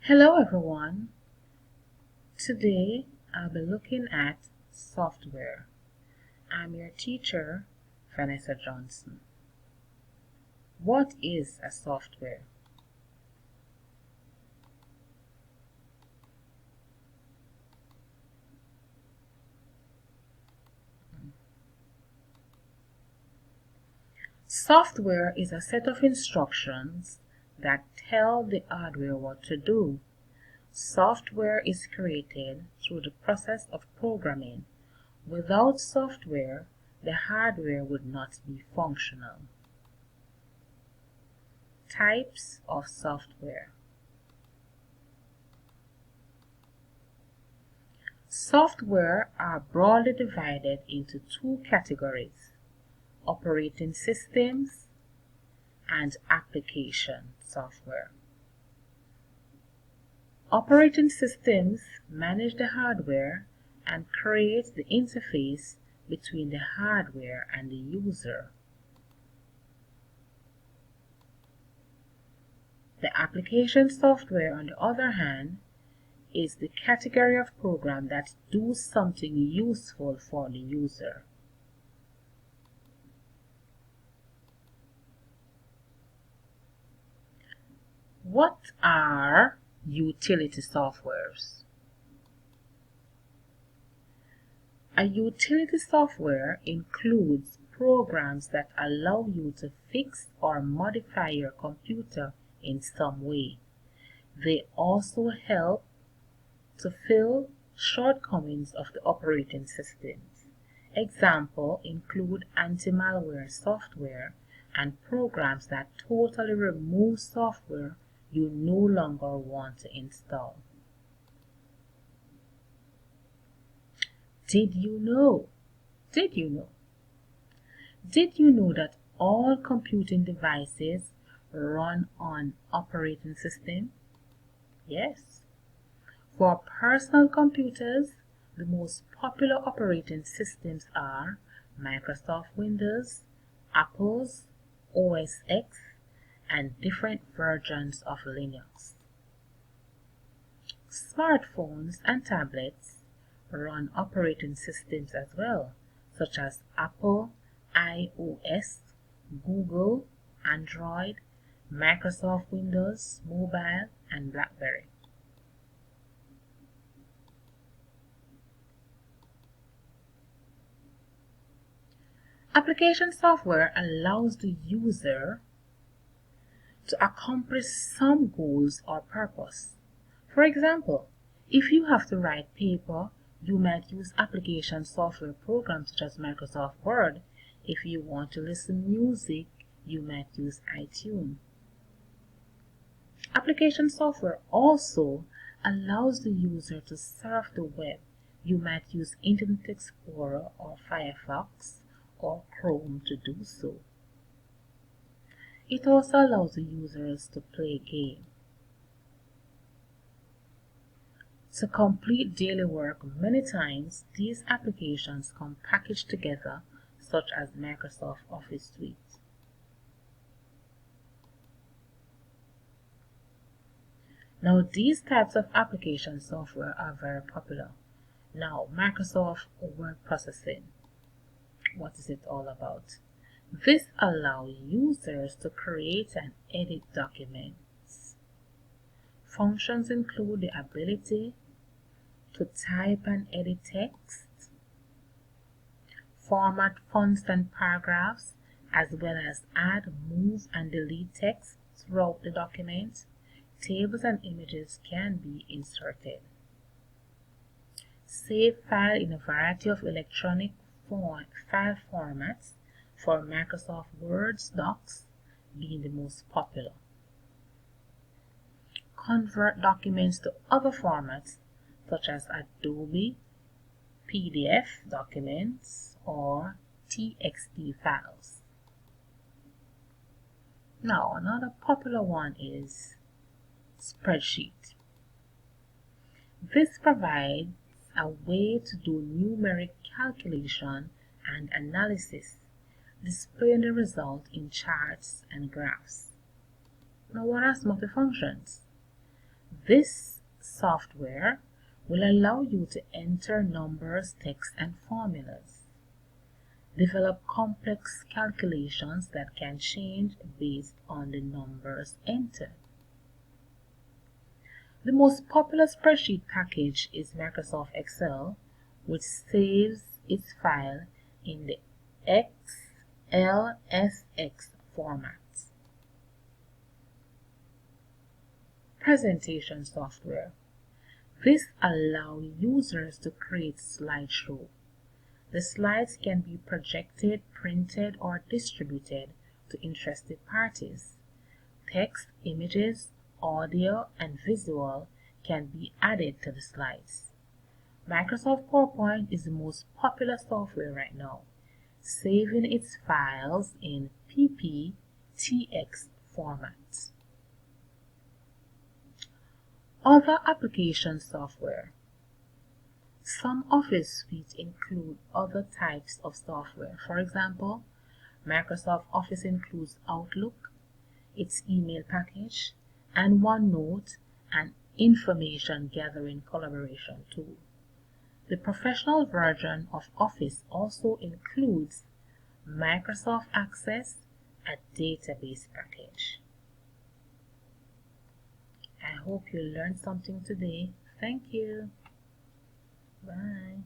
Hello everyone. Today I'll be looking at software. I'm your teacher, Vanessa Johnson. What is a software? Software is a set of instructions that tell the hardware what to do. Software is created through the process of programming. Without software, the hardware would not be functional. Types of software. Software are broadly divided into two categories: operating systems and application software. Operating systems manage the hardware and create the interface between the hardware and the user. The application software, on the other hand, is the category of program that do something useful for the user. What are utility softwares? A utility software includes programs that allow you to fix or modify your computer in some way. They also help to fill shortcomings of the operating systems. Examples include anti-malware software and programs that totally remove software you no longer want to install. Did you know that all computing devices run on operating system? Yes. For personal computers, the most popular operating systems are Microsoft Windows, Apple's OS X, and different versions of Linux. Smartphones and tablets run operating systems as well, such as Apple, iOS, Google, Android, Microsoft Windows Mobile, and BlackBerry. Application software allows the user to accomplish some goals or purpose. For example, if you have to write paper, you might use application software programs such as Microsoft Word. If you want to listen to music, you might use iTunes. Application software also allows the user to surf the web. You might use Internet Explorer or Firefox or Chrome to do so. It also allows the users to play games. To complete daily work, many times these applications come packaged together, such as Microsoft Office Suite. Now, these types of application software are very popular. Now, Microsoft Word Processing. What is it all about? This allows users to create and edit documents. Functions include the ability to type and edit text, format fonts and paragraphs, as well as add, move, and delete text throughout the document. Tables and images can be inserted. Save file in a variety of electronic file formats, for Microsoft Word Docs being the most popular. Convert documents to other formats such as Adobe, PDF documents, or TXT files. Now, another popular one is spreadsheet. This provides a way to do numeric calculation and analysis, displaying the result in charts and graphs. Now, what are some of the functions? This software will allow you to enter numbers, text, and formulas. Develop complex calculations that can change based on the numbers entered. The most popular spreadsheet package is Microsoft Excel, which saves its file in the XLSX format. Presentation software. This allows users to create slideshow. The slides can be projected, printed, or distributed to interested parties. Text, images, audio, and visual can be added to the slides. Microsoft PowerPoint is the most popular software right now, saving its files in PPTX format. Other application software. Some Office suites include other types of software. For example, Microsoft Office includes Outlook, its email package, and OneNote, an information gathering collaboration tool. The professional version of Office also includes Microsoft Access, a database package. I hope you learned something today. Thank you. Bye.